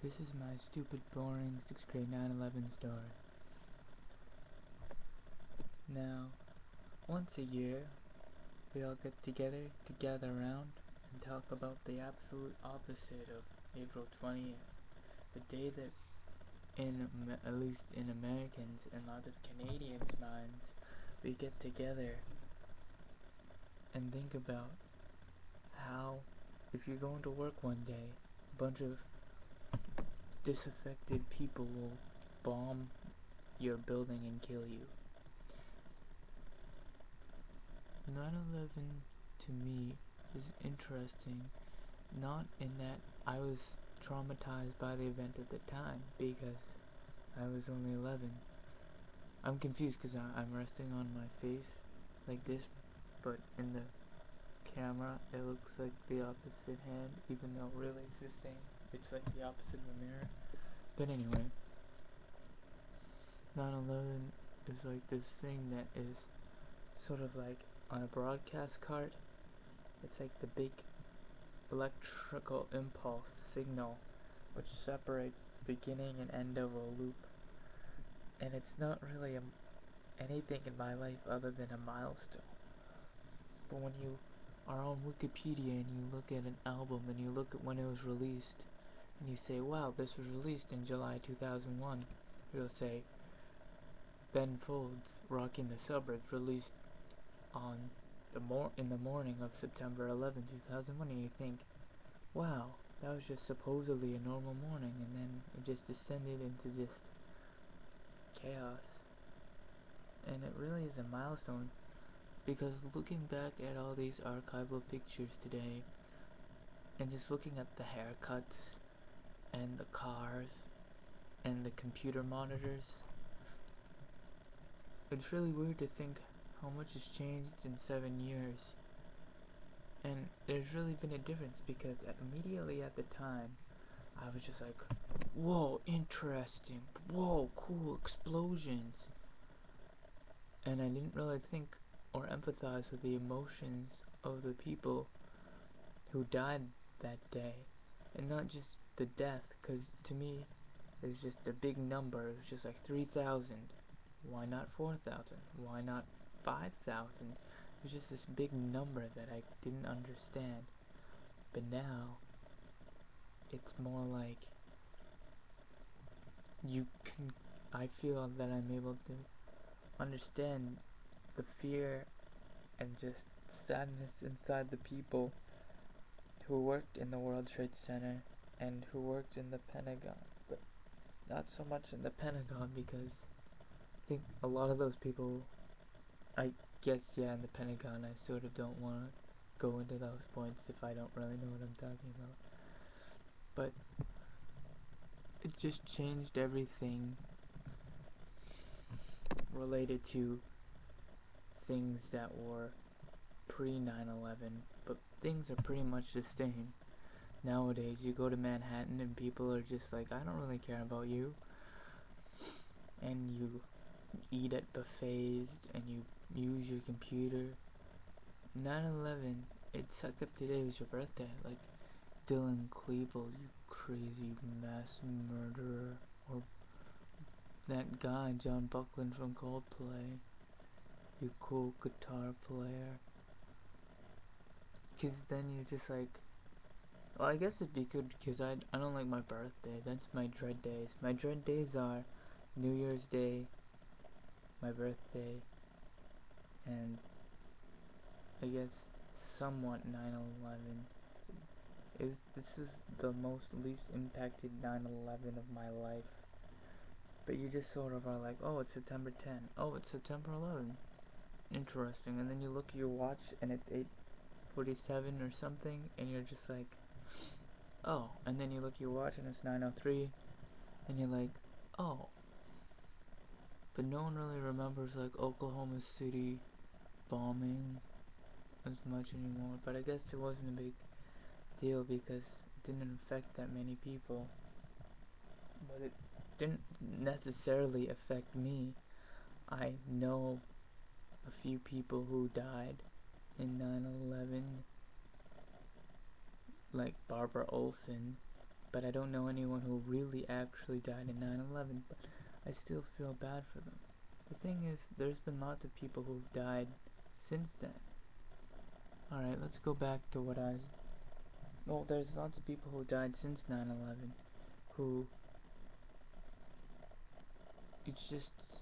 This is my stupid, boring 6th grade 9/11 story. Now, once a year, we all get together to gather around and talk about the absolute opposite of April 20th, the day that, at least in Americans and lots of Canadians' minds, we get together and think about how, if you're going to work one day, a bunch of disaffected people will bomb your building and kill you. 9/11 to me is interesting, not in that I was traumatized by the event at the time, because I was only 11. I'm confused because I'm resting on my face like this, but in the camera it looks like the opposite hand, even though really it's the same. It's like the opposite of a mirror. But anyway, 9/11 is like this thing that is sort of like on a broadcast card. It's like the big electrical impulse signal which separates the beginning and end of a loop. And it's not really anything in my life other than a milestone. But when you are on Wikipedia and you look at an album and you look at when it was released and you say, wow, this was released in July 2001, it'll say Ben Folds Rocking the Suburbs released on in the morning of September 11, 2001, and you think, wow, that was just supposedly a normal morning, and then it just descended into just chaos. And it really is a milestone, because looking back at all these archival pictures today, and just looking at the haircuts, and the cars, and the computer monitors, it's really weird to think how much has changed in 7 years. And there's really been a difference, because immediately at the time, I was just like, whoa, interesting, whoa, cool, explosions. And I didn't really think or empathize with the emotions of the people who died that day. And not just the death, because to me, it was just a big number. It was just like 3,000. Why not 4,000? Why not 5,000? It was just this big number that I didn't understand. But now, it's more like I feel that I'm able to understand the fear and just sadness inside the people who worked in the World Trade Center and who worked in the Pentagon. But not so much in the Pentagon, because I think a lot of those people, I guess, in the Pentagon, I sort of don't want to go into those points if I don't really know what I'm talking about. But it just changed everything related to things that were pre-9/11, but things are pretty much the same. Nowadays, you go to Manhattan and people are just like, I don't really care about you. And you eat at buffets and you use your computer. 9/11, it's like if today was your birthday. Like, Dylan Klebold, you crazy mass murderer. Or that guy, John Buckland from Coldplay, you cool guitar player. Because then you're just like, well, I guess it'd be good, because I don't like my birthday. That's my dread days. My dread days are New Year's Day, my birthday, and I guess somewhat 9/11. This was the least impacted 9/11 of my life. But you just sort of are like, oh, it's September 10. Oh, it's September 11. Interesting. And then you look at your watch and it's 8:47 or something, and you're just like, oh. And then you look at your watch and it's 9:03, and you're like, oh. But no one really remembers like Oklahoma City bombing as much anymore. But I guess it wasn't a big deal because it didn't affect that many people. But it didn't necessarily affect me. I know a few people who died in 9/11, like Barbara Olson, but I don't know anyone who really actually died in 9/11, but I still feel bad for them. The thing is, there's been lots of people who've died since then. Alright, let's go back to what I was... Well, there's lots of people who died since 9/11 who... It's just...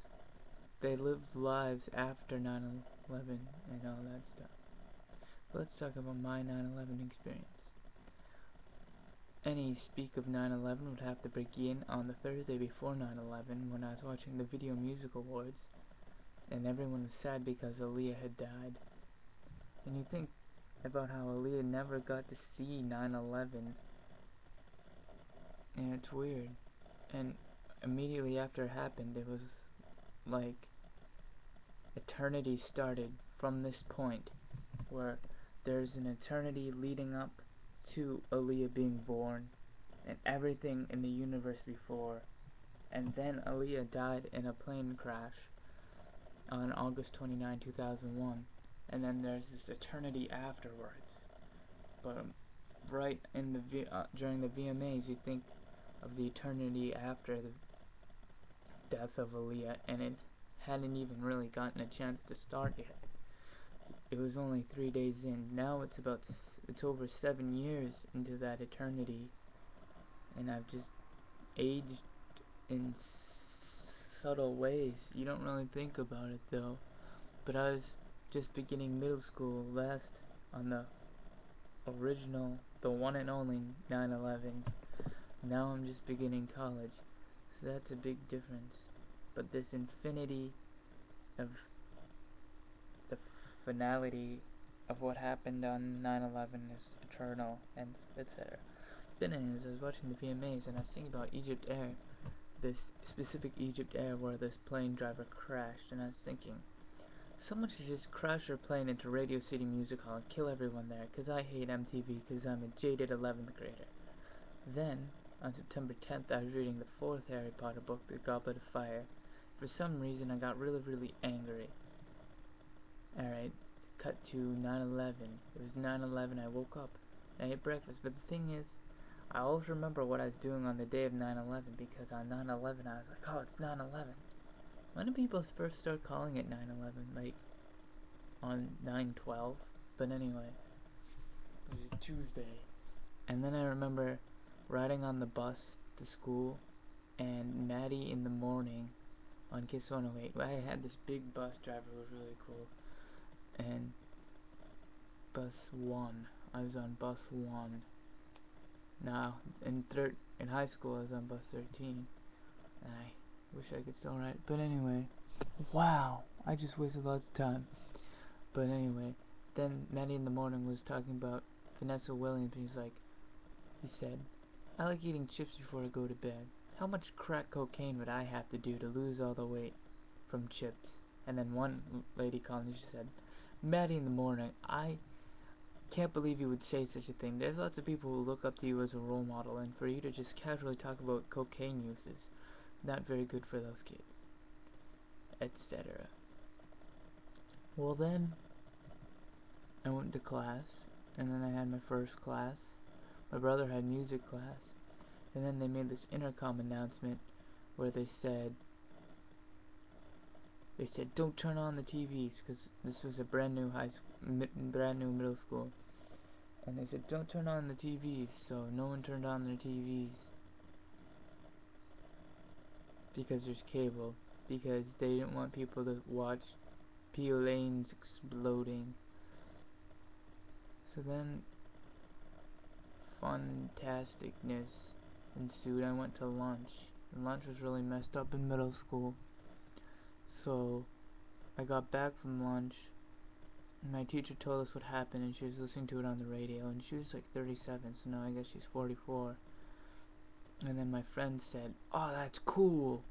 They lived lives after 9/11 and all that stuff. Let's talk about my 9/11 experience. Any speak of 9/11 would have to begin on the Thursday before 9/11 when I was watching the Video Music Awards, and everyone was sad because Aaliyah had died. And you think about how Aaliyah never got to see 9/11, and it's weird. And immediately after it happened, it was like eternity started from this point, where there's an eternity leading up to Aaliyah being born and everything in the universe before, and then Aaliyah died in a plane crash on August 29, 2001, and then there's this eternity afterwards. But right in the during the VMAs, you think of the eternity after the death of Aaliyah, and it hadn't even really gotten a chance to start yet. It was only 3 days in. Now it's over 7 years into that eternity, and I've just aged in subtle ways. You don't really think about it though. But I was just beginning middle school last on the original, the one and only 9/11. Now I'm just beginning college, so that's a big difference. But this infinity of the finality of what happened on 9/11 is eternal, and etc. Then anyways, I was watching the VMAs and I was thinking about Egypt Air, this specific Egypt Air where this plane driver crashed, and I was thinking, someone should just crash their plane into Radio City Music Hall and kill everyone there, because I hate MTV because I'm a jaded 11th grader. Then, on September 10th, I was reading the 4th Harry Potter book, The Goblet of Fire. For some reason, I got really angry. Alright, cut to 9/11. It was 9/11, I woke up, and I ate breakfast, but the thing is, I always remember what I was doing on the day of 9/11, because on 9/11, I was like, oh, it's 9/11. When did people first start calling it 9/11? Like, on 9/12? But anyway, it was Tuesday. And then I remember riding on the bus to school, and Maddie in the morning on Kiss 108. I had this big bus driver who was really cool. And bus 1. I was on bus 1. Now, in high school, I was on bus 13. And I wish I could still ride. But anyway, wow, I just wasted lots of time. But anyway, then Maddie in the morning was talking about Vanessa Williams, and he said, I like eating chips before I go to bed. How much crack cocaine would I have to do to lose all the weight from chips? And then one lady called and she said, Maddie in the morning, I can't believe you would say such a thing. There's lots of people who look up to you as a role model, and for you to just casually talk about cocaine use is not very good for those kids, etc. Well then, I went to class, and then I had my first class. My brother had music class, and then they made this intercom announcement where they said don't turn on the TVs, because this was a brand new middle school, and they said don't turn on the TVs, so no one turned on their TVs because there's cable, because they didn't want people to watch feeligns exploding. So then fantasticness ensued. I went to lunch, and lunch was really messed up in middle school. So I got back from lunch, and my teacher told us what happened, and she was listening to it on the radio, and she was like 37, so now I guess she's 44. And then my friend said, oh, that's cool.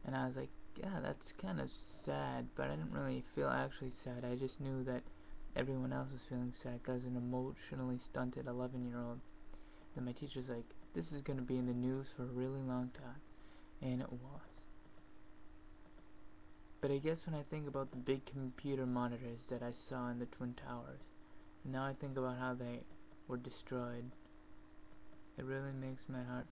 And I was like, yeah, that's kind of sad, but I didn't really feel actually sad. I just knew that everyone else was feeling sad because an emotionally stunted 11-year-old. Then my teacher's like, this is going to be in the news for a really long time. And it was. But I guess when I think about the big computer monitors that I saw in the Twin Towers, and now I think about how they were destroyed, It really makes my heart